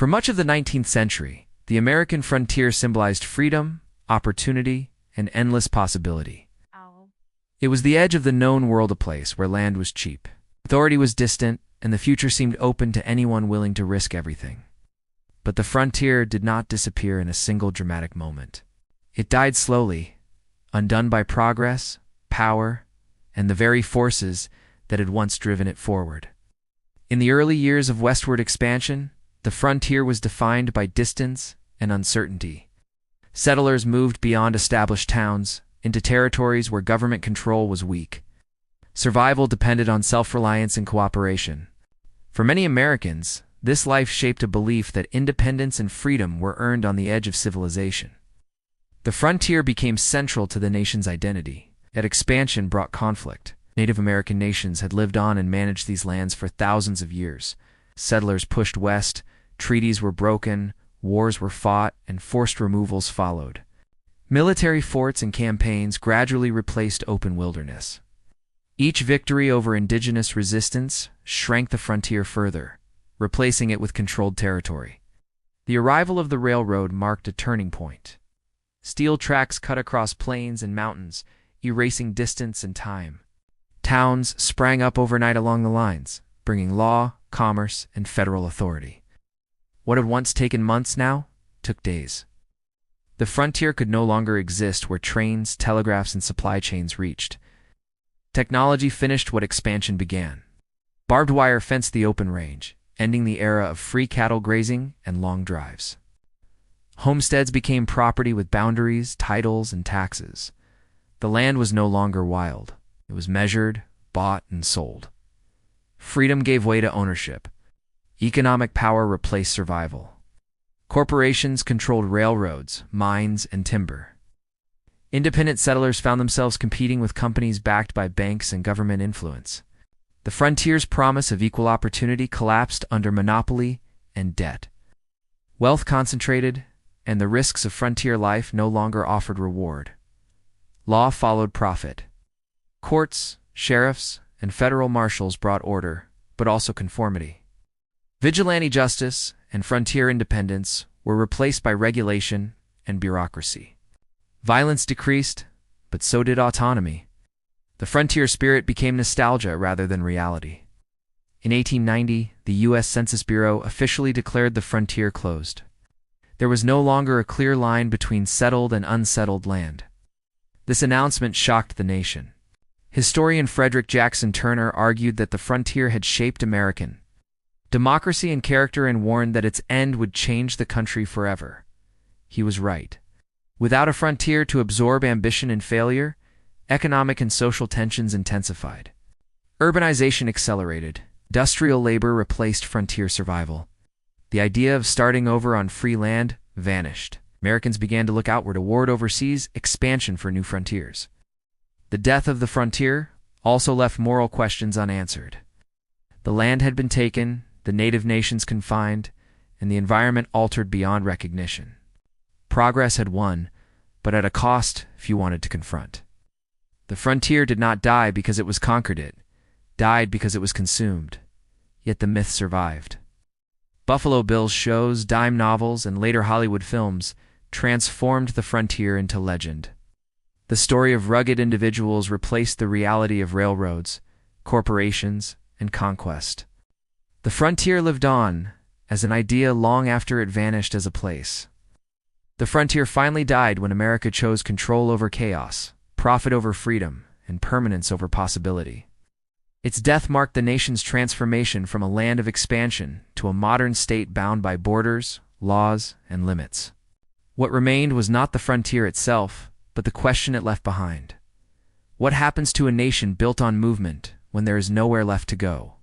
For much of the 19th century, the American frontier symbolized freedom, opportunity, and endless possibility. It was the edge of the known world, a place where land was cheap, authority was distant, and the future seemed open to anyone willing to risk everything. But the frontier did not disappear in a single dramatic moment. It died slowly, undone by progress, power, and the very forces that had once driven it forward. In the early years of westward expansion, the frontier was defined by distance and uncertainty. Settlers moved beyond established towns into territories where government control was weak. Survival depended on self-reliance and cooperation. For many Americans, this life shaped a belief that independence and freedom were earned on the edge of civilization. The frontier became central to the nation's identity. Yet expansion brought conflict. Native American nations had lived on and managed these lands for thousands of years. Settlers pushed west, treaties were broken, wars were fought, and forced removals followed. Military forts and campaigns gradually replaced open wilderness. Each victory over indigenous resistance shrank the frontier further, replacing it with controlled territory. The arrival of the railroad marked a turning point. Steel tracks cut across plains and mountains, erasing distance and time. Towns sprang up overnight along the lines, bringing law, commerce, and federal authority. What had once taken months now took days. The frontier could no longer exist where trains, telegraphs, and supply chains reached. Technology finished what expansion began. Barbed wire fenced the open range, ending the era of free cattle grazing and long drives. Homesteads became property with boundaries, titles, and taxes. The land was no longer wild. It was measured, bought, and sold. Freedom gave way to ownership. Economic power replaced survival. Corporations controlled railroads, mines, and timber. Independent settlers found themselves competing with companies backed by banks and government influence. The frontier's promise of equal opportunity collapsed under monopoly and debt. Wealth concentrated, and the risks of frontier life no longer offered reward. Law followed profit. Courts, sheriffs, and federal marshals brought order, but also conformity. Vigilante justice and frontier independence were replaced by regulation and bureaucracy. Violence decreased, but so did autonomy. The frontier spirit became nostalgia rather than reality. In 1890, the U.S. Census Bureau officially declared the frontier closed. There was no longer a clear line between settled and unsettled land. This announcement shocked the nation. Historian Frederick Jackson Turner argued that the frontier had shaped American democracy and character and warned that its end would change the country forever. He was right. Without a frontier to absorb ambition and failure, economic and social tensions intensified. Urbanization accelerated. Industrial labor replaced frontier survival. The idea of starting over on free land vanished. Americans began to look outward, toward overseas expansion for new frontiers. The death of the frontier also left moral questions unanswered. The land had been taken, the native nations confined, and the environment altered beyond recognition. Progress had won, but at a cost few wanted to confront. The frontier did not die because it was conquered, it died because it was consumed. Yet the myth survived. Buffalo Bill's shows, dime novels, and later Hollywood films transformed the frontier into legend. The story of rugged individuals replaced the reality of railroads, corporations, and conquest. The frontier lived on as an idea long after it vanished as a place. The frontier finally died when America chose control over chaos, profit over freedom, and permanence over possibility. Its death marked the nation's transformation from a land of expansion to a modern state bound by borders, laws, and limits. What remained was not the frontier itself, but the question it left behind. What happens to a nation built on movement when there is nowhere left to go?